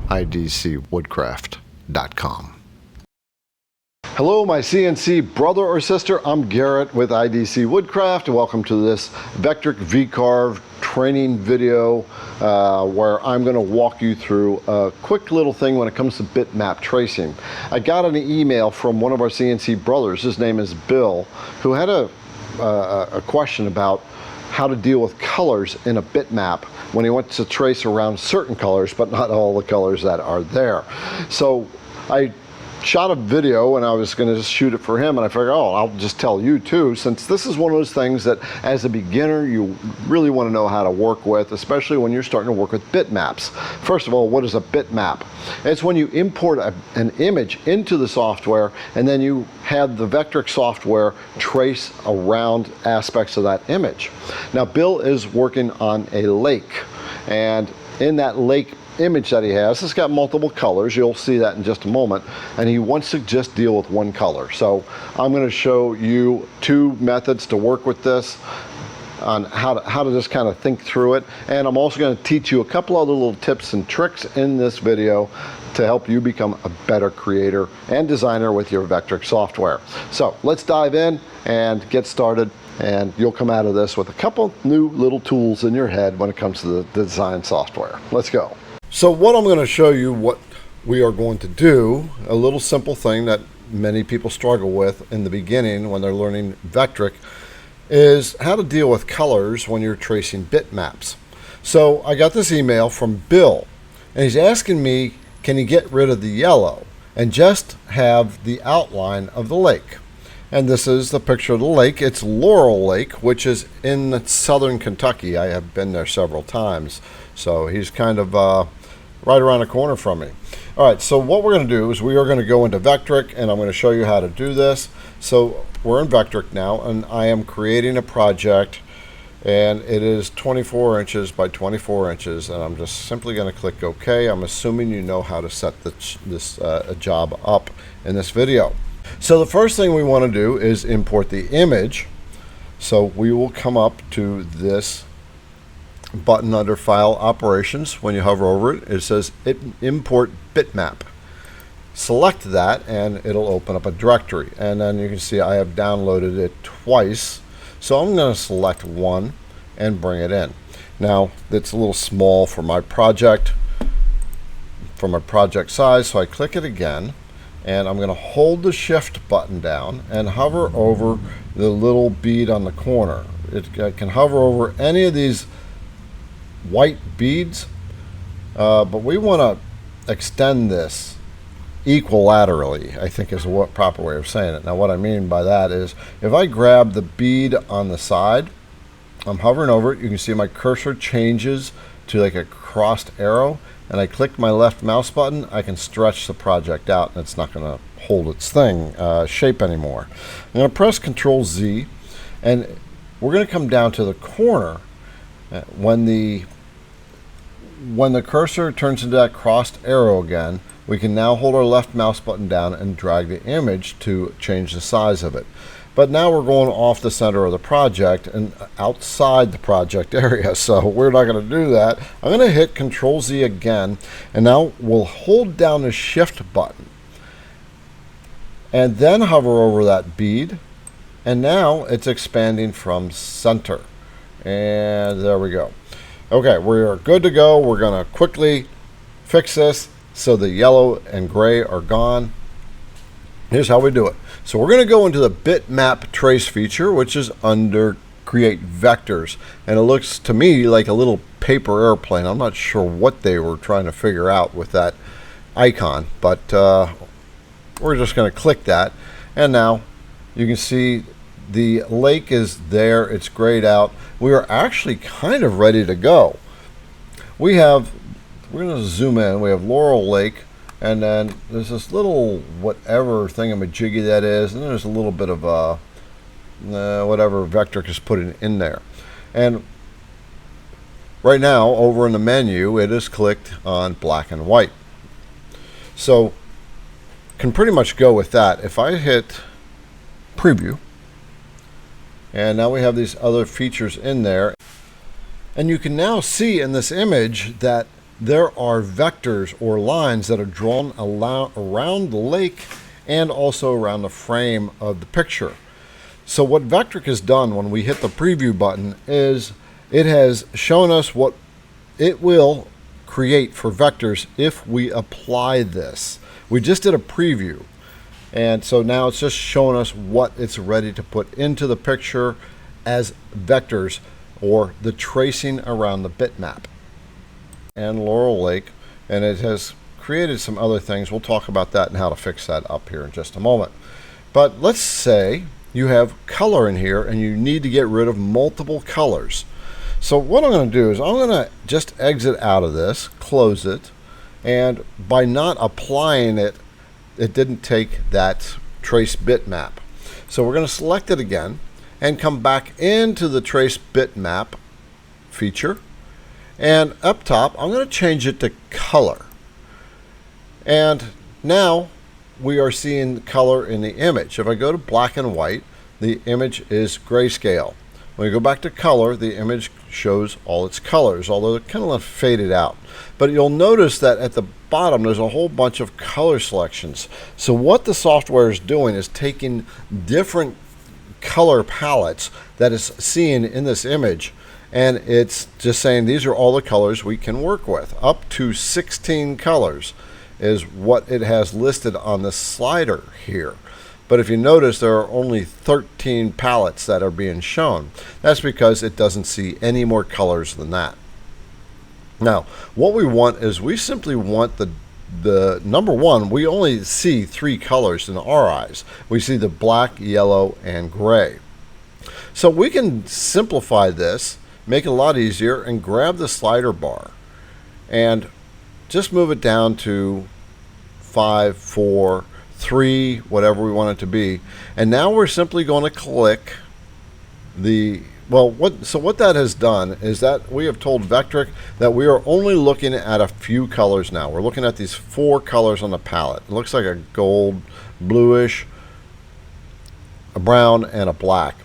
idcwoodcraft.com. Hello, my CNC brother or sister. I'm Garrett with IDC Woodcraft. Welcome to this Vectric Vcarve training video where I'm going to walk you through a quick little thing when it comes to bitmap tracing. I got an email from one of our CNC brothers. His name is Bill, who had a question about how to deal with colors in a bitmap when he wants to trace around certain colors, but not all the colors that are there. So I shot a video and I was going to just shoot it for him, and I figured, oh, I'll just tell you too, since this is one of those things that as a beginner you really want to know how to work with, especially when you're starting to work with bitmaps. First of all, what is a bitmap? It's when you import an image into the software and then you have the Vectric software trace around aspects of that image. Now Bill is working on a lake, and in that lake image that he has, it's got multiple colors. You'll see that in just a moment, and he wants to just deal with one color. So I'm going to show you two methods to work with this, on how to just kind of think through it, and I'm also going to teach you a couple other little tips and tricks in this video to help you become a better creator and designer with your Vectric software. So let's dive in and get started, and you'll come out of this with a couple new little tools in your head when it comes to the design software. Let's go. So what I'm going to show you, what we are going to do, a little simple thing that many people struggle with in the beginning when they're learning Vectric, is how to deal with colors when you're tracing bitmaps. So I got this email from Bill, and he's asking me, can he get rid of the yellow and just have the outline of the lake? And this is the picture of the lake. It's Laurel Lake, which is in southern Kentucky. I have been there several times. So he's kind of right around the corner from me. All right, so what we're going to do is we are going to go into Vectric, and I'm going to show you how to do this. So we're in Vectric now, and I am creating a project, and it is 24 inches by 24 inches, and I'm just simply going to click OK. I'm assuming you know how to set this job up in this video. So the first thing we want to do is import the image. So we will come up to this button under File Operations. When you hover over it, it says Import Bitmap. Select that and it'll open up a directory, and then you can see I have downloaded it twice, so I'm going to select one and bring it in. Now it's a little small for my project size, so I click it again, and I'm going to hold the Shift button down and hover over the little bead on the corner. I can hover over any of these white beads, but we want to extend this equilaterally, I think is a proper way of saying it. Now what I mean by that is, if I grab the bead on the side, I'm hovering over it, you can see my cursor changes to like a crossed arrow, and I click my left mouse button, I can stretch the project out, and it's not going to hold its shape anymore. I'm going to press Control Z, and we're going to come down to the corner. When the cursor turns into that crossed arrow again, we can now hold our left mouse button down and drag the image to change the size of it. But now we're going off the center of the project and outside the project area, so we're not going to do that. I'm going to hit Control Z again, and now we'll hold down the Shift button and then hover over that bead, and now it's expanding from center. And there we go. Okay, we're good to go. We're going to quickly fix this so the yellow and gray are gone. Here's how we do it. So we're going to go into the bitmap trace feature, which is under Create Vectors. And it looks to me like a little paper airplane. I'm not sure what they were trying to figure out with that icon, but we're just going to click that. And now you can see the lake is there. It's grayed out. We are actually kind of ready to go. We're going to zoom in. We have Laurel Lake, and then there's this little whatever thingamajiggy that is, and there's a little bit of whatever Vectric is putting in there. And right now, over in the menu, it is clicked on black and white. So can pretty much go with that. If I hit preview, and now we have these other features in there, and you can now see in this image that there are vectors or lines that are drawn around the lake and also around the frame of the picture. So what Vectric has done when we hit the preview button is it has shown us what it will create for vectors if we apply this. We just did a preview, and so now it's just showing us what it's ready to put into the picture as vectors, or the tracing around the bitmap and Laurel Lake. And it has created some other things. We'll talk about that and how to fix that up here in just a moment. But let's say you have color in here and you need to get rid of multiple colors. So what I'm going to do is I'm going to just exit out of this, close it, and by not applying it, it didn't take that trace bitmap. So we're going to select it again and come back into the trace bitmap feature, and up top I'm going to change it to color. And now we are seeing color in the image. If I go to black and white, the image is grayscale. When we go back to color, the image shows all its colors, although it kind of left faded out. But you'll notice that at the bottom there's a whole bunch of color selections. So what the software is doing is taking different color palettes that is seen in this image, and it's just saying these are all the colors we can work with. Up to 16 colors is what it has listed on the slider here. But if you notice, there are only 13 palettes that are being shown. That's because it doesn't see any more colors than that. Now, what we want is we simply want the number one, we only see 3 colors in our eyes. We see the black, yellow, and gray. So we can simplify this, make it a lot easier, and grab the slider bar and just move it down to 5, 4, 3, whatever we want it to be. And now we're simply going to click the, what that has done is that we have told Vectric that we are only looking at a few colors now. We're looking at these 4 colors on the palette. It looks like a gold, bluish, a brown, and a black.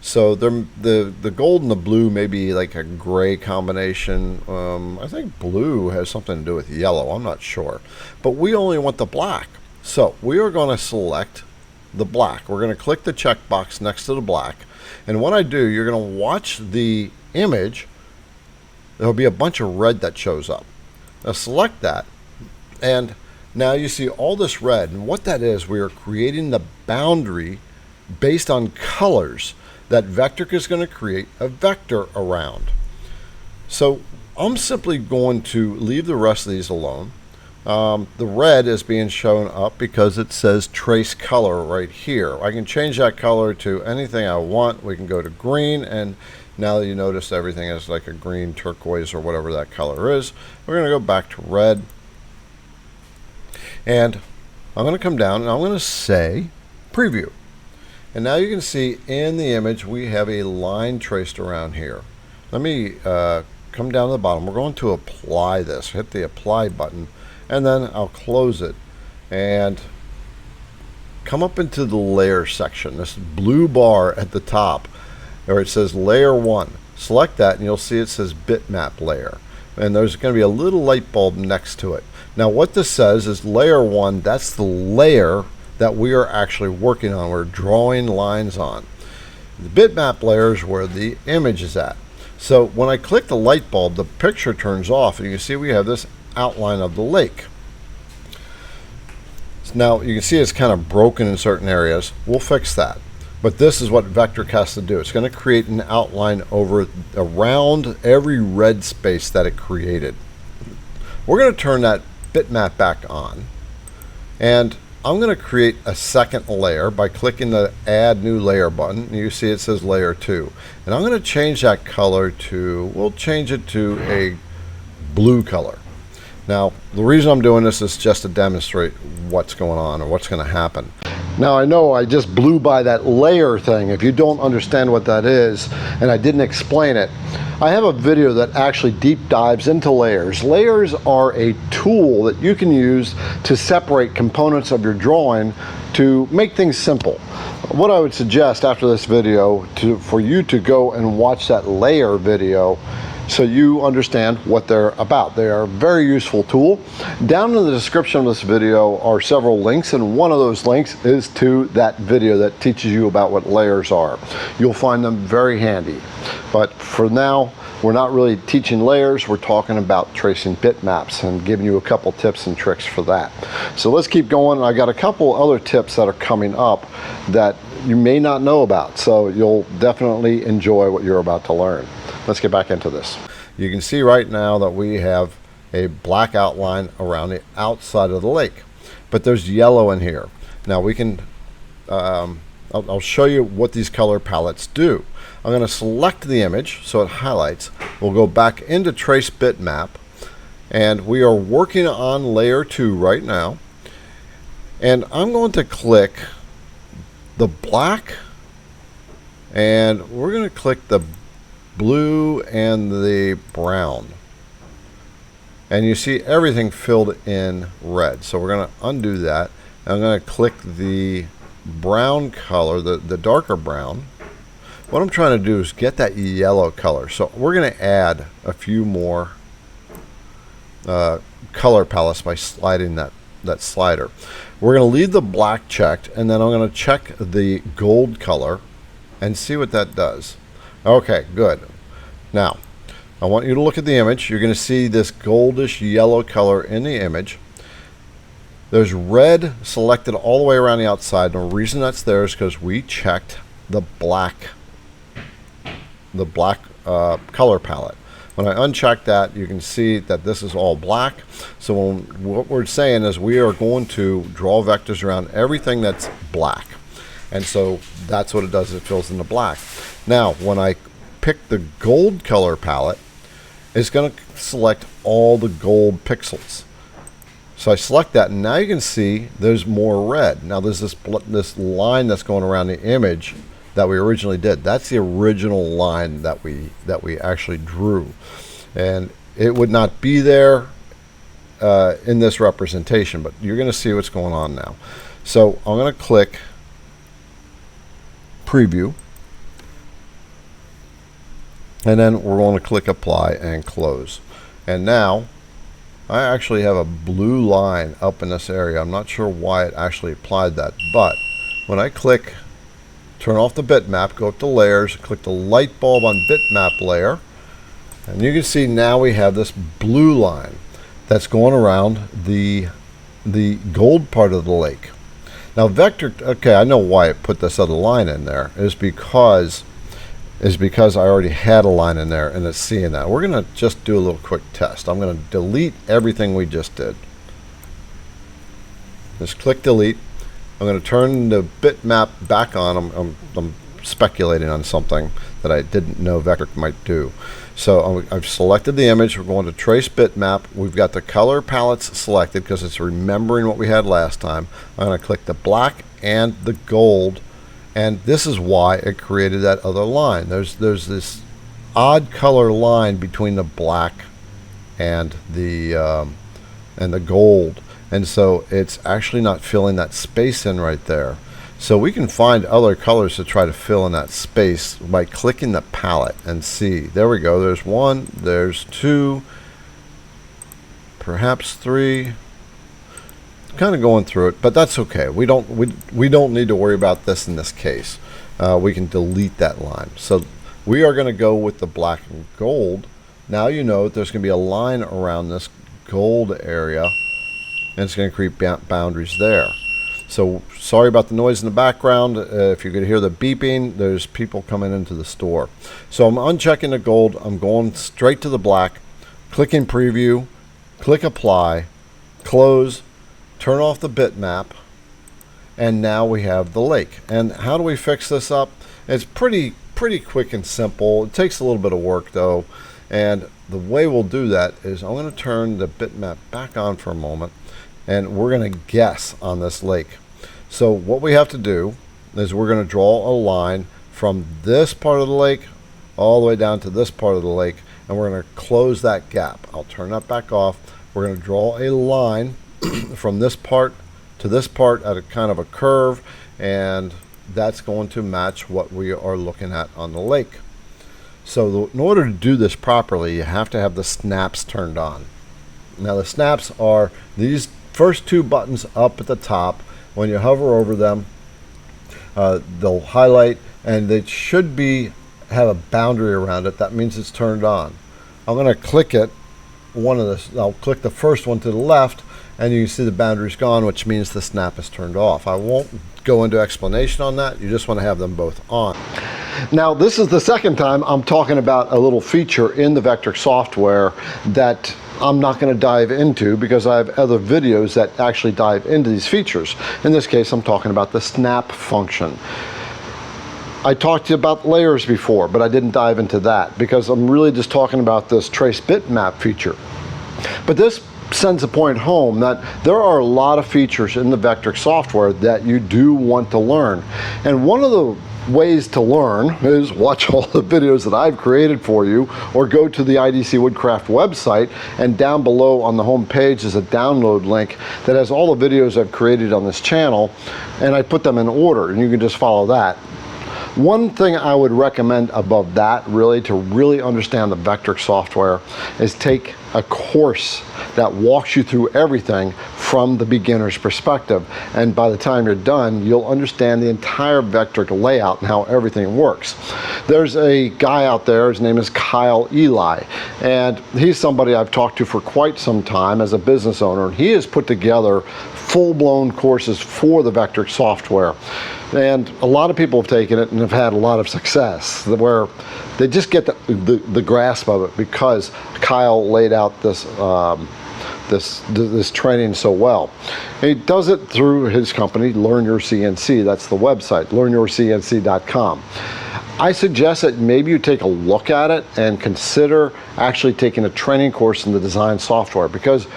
So the gold and the blue may be like a gray combination. I think blue has something to do with yellow. I'm not sure. But we only want the black. So we are going to select the black. We're going to click the checkbox next to the black. And when I do, you're going to watch the image. There'll be a bunch of red that shows up. Now select that. And now you see all this red. And what that is, we are creating the boundary based on colors that Vectric is going to create a vector around. So I'm simply going to leave the rest of these alone. The red is being shown up because it says trace color right here. I can change that color to anything I want. We can go to green, and now that you notice everything is like a green, turquoise, or whatever that color is. We're going to go back to red, and I'm going to come down and I'm going to say preview. And now you can see in the image we have a line traced around here. Let me come down to the bottom. We're going to apply this. Hit the apply button, and then I'll close it and come up into the layer section. This blue bar at the top where it says layer 1. Select that and you'll see it says bitmap layer. And there's going to be a little light bulb next to it. Now what this says is layer 1, that's the layer that we are actually working on. We're drawing lines on. The bitmap layer is where the image is at. So when I click the light bulb, the picture turns off, and you can see we have this outline of the lake. So now you can see it's kind of broken in certain areas. We'll fix that. But this is what Vectric has to do. It's going to create an outline around every red space that it created. We're going to turn that bitmap back on, and I'm going to create a second layer by clicking the add new layer button, and you see it says layer 2. And I'm going to change that color to, we'll change it to a blue color. Now the reason I'm doing this is just to demonstrate what's going on or what's going to happen. Now I know I just blew by that layer thing. If you don't understand what that is and I didn't explain it, I have a video that actually deep dives into layers. Layers are a tool that you can use to separate components of your drawing to make things simple. What I would suggest after this video for you to go and watch that layer video so you understand what they're about. They are a very useful tool. Down in the description of this video are several links, and one of those links is to that video that teaches you about what layers are. You'll find them very handy. But for now, we're not really teaching layers, we're talking about tracing bitmaps and giving you a couple tips and tricks for that. So let's keep going. I got a couple other tips that are coming up that you may not know about, so you'll definitely enjoy what you're about to learn. Let's get back into this. You can see right now that we have a black outline around the outside of the lake, but there's yellow in here. Now we can, I'll show you what these color palettes do. I'm going to select the image so it highlights. We'll go back into Trace Bitmap, and we are working on layer 2 right now. And I'm going to click the black, and we're going to click the blue and the brown. And you see everything filled in red. So we're going to undo that. And I'm going to click the brown color, the darker brown. What I'm trying to do is get that yellow color. So we're going to add a few more color palettes by sliding that slider. We're going to leave the black checked, and then I'm going to check the gold color and see what that does. Okay, good. Now, I want you to look at the image. You're going to see this goldish yellow color in the image. There's red selected all the way around the outside. And the reason that's there is because we checked the black color palette. When I uncheck that, you can see that this is all black. So what we're saying is we are going to draw vectors around everything that's black. And so that's what it does, it fills in the black. Now, when I pick the gold color palette, it's going to select all the gold pixels. So I select that, and now you can see there's more red. Now there's this line that's going around the image that we originally did. That's the original line that we actually drew, and it would not be there in this representation, but you're going to see what's going on now. So I'm going to click preview, and then we're going to click apply and close. And now I actually have a blue line up in this area. I'm not sure why it actually applied that, but when I click turn off the bitmap, go up to layers, click the light bulb on bitmap layer, and you can see now we have this blue line that's going around the gold part of the lake. Now Vectric, okay, I know why it put this other line in there, is because I already had a line in there and it's seeing that. We're going to just do a little quick test. I'm going to delete everything we just did. Just click delete. I'm going to turn the bitmap back on. I'm speculating on something that I didn't know Vectric might do. So I've selected the image. We're going to trace bitmap. We've got the color palettes selected because it's remembering what we had last time. I'm going to click the black and the gold, and this is why it created that other line. There's this odd color line between the black and the gold. And so it's actually not filling that space in right there. So we can find other colors to try to fill in that space by clicking the palette and see. There we go. There's 1, there's 2, perhaps 3. Kind of going through it, but that's okay. We don't need to worry about this in this case. We can delete that line. So we are going to go with the black and gold. Now you know there's going to be a line around this gold area, and it's going to create boundaries there. So sorry about the noise in the background. If you could hear the beeping, there's people coming into the store. So I'm unchecking the gold. I'm going straight to the black, clicking preview, click apply, close, turn off the bitmap, and now we have the lake. And how do we fix this up? It's pretty quick and simple. It takes a little bit of work though, and the way we'll do that is I'm going to turn the bitmap back on for a moment, and we're going to guess on this lake. So what we have to do is we're going to draw a line from this part of the lake all the way down to this part of the lake, and we're going to close that gap. I'll turn that back off. We're going to draw a line from this part to this part at a kind of a curve, and that's going to match what we are looking at on the lake. So in order to do this properly, you have to have the snaps turned on. Now the snaps are these first two buttons up at the top. When you hover over them, they'll highlight, and they should have a boundary around it. That means it's turned on. I'm going to click it. I'll click the first one to the left, and you can see the boundary's gone, which means the snap is turned off. I won't go into explanation on that. You just want to have them both on. Now, this is the second time I'm talking about a little feature in the Vectric software that I'm not going to dive into because I have other videos that actually dive into these features. In this case, I'm talking about the snap function. I talked to you about layers before, but I didn't dive into that because I'm really just talking about this trace bitmap feature. But this sends a point home that there are a lot of features in the Vectric software that you do want to learn. And one of the ways to learn is watch all the videos that I've created for you, or go to the IDC Woodcraft website, and down below on the home page is a download link that has all the videos I've created on this channel, and I put them in order, and you can just follow that. One thing I would recommend above that, really, to really understand the Vectric software, is take a course that walks you through everything from the beginner's perspective. And by the time you're done, you'll understand the entire Vectric layout and how everything works. There's a guy out there, his name is Kyle Eli, and he's somebody I've talked to for quite some time as a business owner. And he has put together full-blown courses for the Vectric software. And a lot of people have taken it and have had a lot of success, where they just get the grasp of it because Kyle laid out this this training so well. He does it through his company, Learn Your CNC. That's the website, learnyourcnc.com. I suggest that maybe you take a look at it and consider actually taking a training course in the design software, because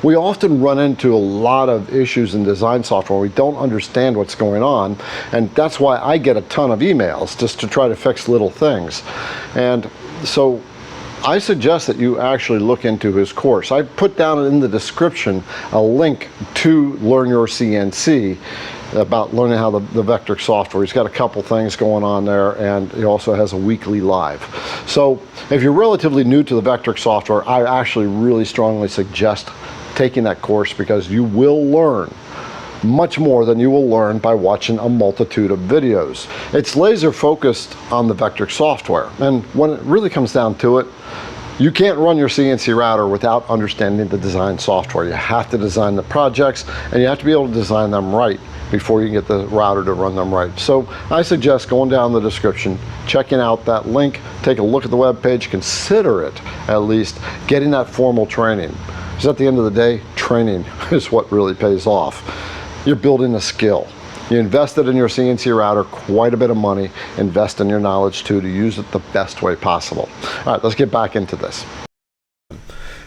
we often run into a lot of issues in design software. We don't understand what's going on, and that's why I get a ton of emails just to try to fix little things. And so I suggest that you actually look into his course. I put down in the description a link to Learn Your CNC about learning how the Vectric software. He's got a couple things going on there, and he also has a weekly live. So if you're relatively new to the Vectric software, I actually really strongly suggest taking that course, because you will learn much more than you will learn by watching a multitude of videos. It's laser focused on the Vectric software, and when it really comes down to it, you can't run your CNC router without understanding the design software. You have to design the projects, and you have to be able to design them right before you can get the router to run them right. So I suggest going down the description, checking out that link, take a look at the web page, consider it at least getting that formal training. Because at the end of the day, training is what really pays off. You're building a skill. You invested in your CNC router quite a bit of money. Invest in your knowledge too, to use it the best way possible. All right, let's get back into this.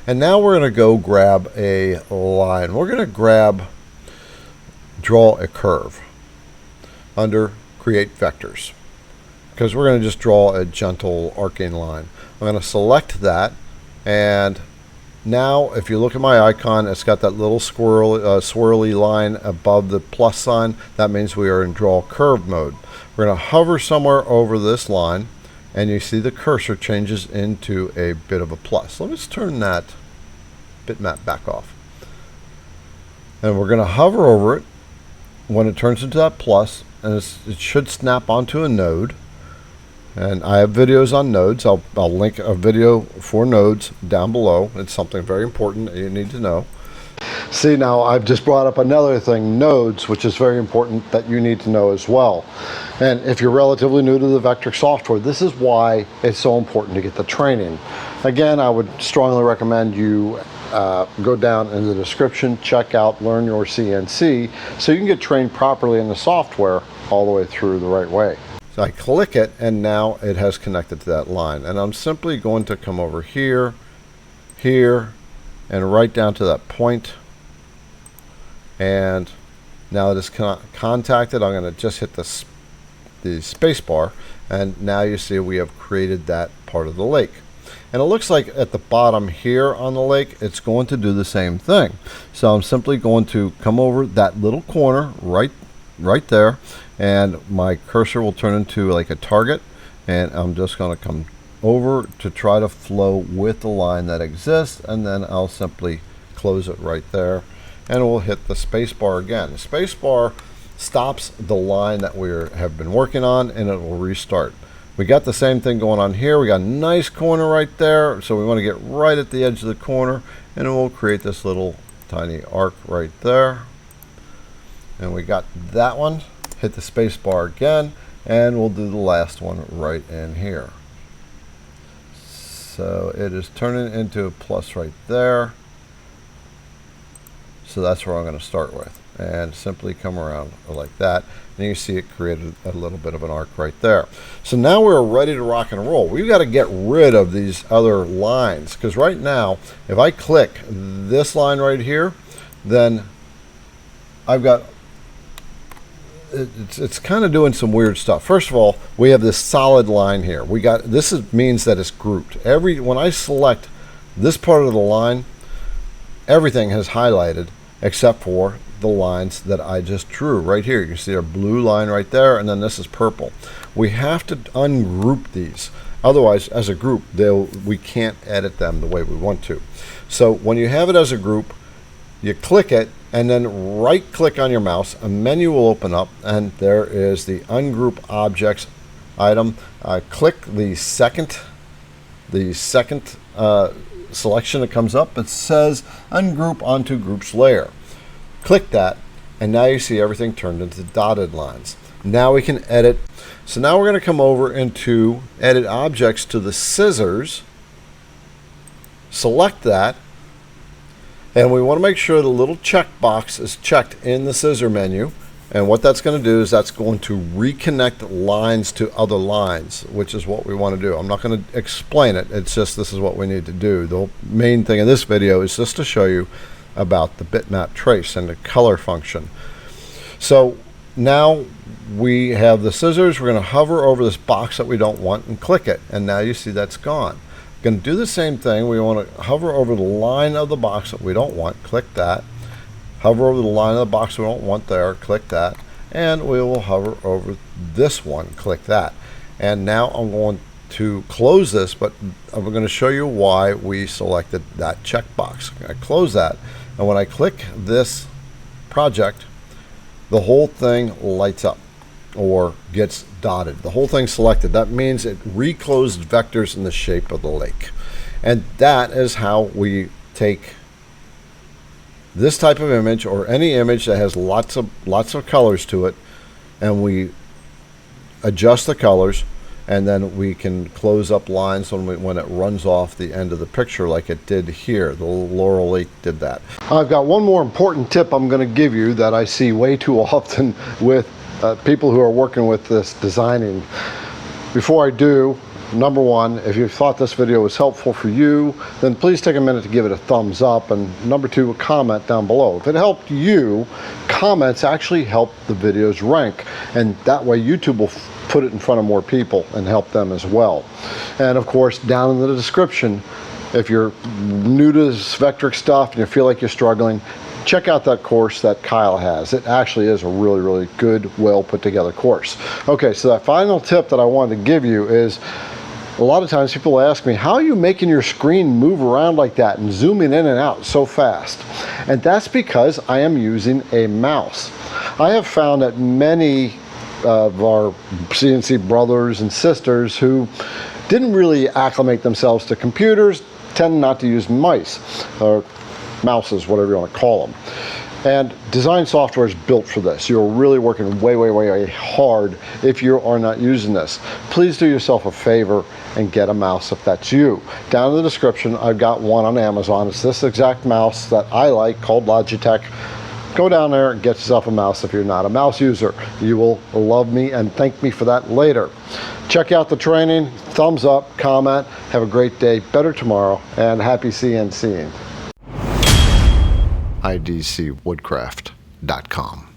And now we're going to go grab a line. We're going to draw a curve under Create Vectors, because we're going to just draw a gentle arcing line. I'm going to select that, and now if you look at my icon, it's got that little swirly line above the plus sign. That means we are in draw curve mode. We're going to hover somewhere over this line, and you see the cursor changes into a bit of a plus. Let me just turn that bitmap back off. And we're going to hover over it when it turns into that plus, and it should snap onto a node. And I have videos on nodes. I'll link a video for nodes down below. It's something very important that you need to know. See, now I've just brought up another thing, nodes, which is very important that you need to know as well. And if you're relatively new to the Vectric software, this is why it's so important to get the training. Again, I would strongly recommend you go down in the description, check out Learn Your CNC, so you can get trained properly in the software all the way through the right way. So I click it, and now it has connected to that line. And I'm simply going to come over here, here, and right down to that point. And now that it's contacted, I'm going to just hit the space bar, and now you see we have created that part of the lake. And it looks like at the bottom here on the lake, it's going to do the same thing. So I'm simply going to come over that little corner right there, and my cursor will turn into like a target, and I'm just going to come over to try to flow with the line that exists, and then I'll simply close it right there, and we'll hit the space bar again. The space bar stops the line that we have been working on, and it will restart. We got the same thing going on here. We got a nice corner right there, so we want to get right at the edge of the corner, and it will create this little tiny arc right there. And we got that one. Hit the space bar again, and we'll do the last one right in here. So it is turning into a plus right there. So that's where I'm going to start with, and simply come around like that, and you see it created a little bit of an arc right there. So now we're ready to rock and roll. We've got to get rid of these other lines, because right now if I click this line right here, then I've got it's kind of doing some weird stuff. First of all, we have this solid line here. We got means that it's grouped. When I select this part of the line, everything has highlighted except for the lines that I just drew right here. You see a blue line right there, and then this is purple. We have to ungroup these. Otherwise, as a group, we can't edit them the way we want to. So when you have it as a group, you click it, and then right click on your mouse. A menu will open up, and there is the ungroup objects item. Click the second selection that comes up. It says ungroup onto groups layer. Click that, and now you see everything turned into dotted lines. Now we can edit. So now we're going to come over into edit objects to the scissors, select that, and we want to make sure the little check box is checked in the scissor menu. And what that's going to do is that's going to reconnect lines to other lines, which is what we want to do. I'm not going to explain it. It's just this is what we need to do. The main thing in this video is just to show you about the bitmap trace and the color function. So now we have the scissors. We're going to hover over this box that we don't want and click it. And now you see that's gone. Going to do the same thing. We want to hover over the line of the box that we don't want. Click that. Hover over the line of the box we don't want there, click that, and we will hover over this one, click that. And now I'm going to close this, but I'm going to show you why we selected that checkbox. I close that, and when I click this project, the whole thing lights up or gets dotted. The whole thing selected. That means it reclosed vectors in the shape of the lake. And that is how we take this type of image, or any image that has lots of colors to it, and we adjust the colors, and then we can close up lines when it runs off the end of the picture, like it did here. The Laurel Lake did that. I've got one more important tip I'm going to give you that I see way too often with people who are working with this designing. Before I do, number one, if you thought this video was helpful for you, then please take a minute to give it a thumbs up, and number two, a comment down below. If it helped you, comments actually help the videos rank, and that way YouTube will put it in front of more people and help them as well. And of course, down in the description, if you're new to this Vectric stuff and you feel like you're struggling, check out that course that Kyle has. It actually is a really, really good, well put together course. Okay, so that final tip that I wanted to give you is, a lot of times people ask me, how are you making your screen move around like that and zooming in and out so fast? And that's because I am using a mouse. I have found that many of our CNC brothers and sisters who didn't really acclimate themselves to computers tend not to use mice, or mouses, whatever you want to call them. And design software is built for this. You're really working way, way, way, way hard if you are not using this. Please do yourself a favor and get a mouse if that's you. Down in the description, I've got one on Amazon. It's this exact mouse that I like, called Logitech. Go down there and get yourself a mouse if you're not a mouse user. You will love me and thank me for that later. Check out the training, thumbs up, comment, have a great day, better tomorrow, and happy CNCing. idcwoodcraft.com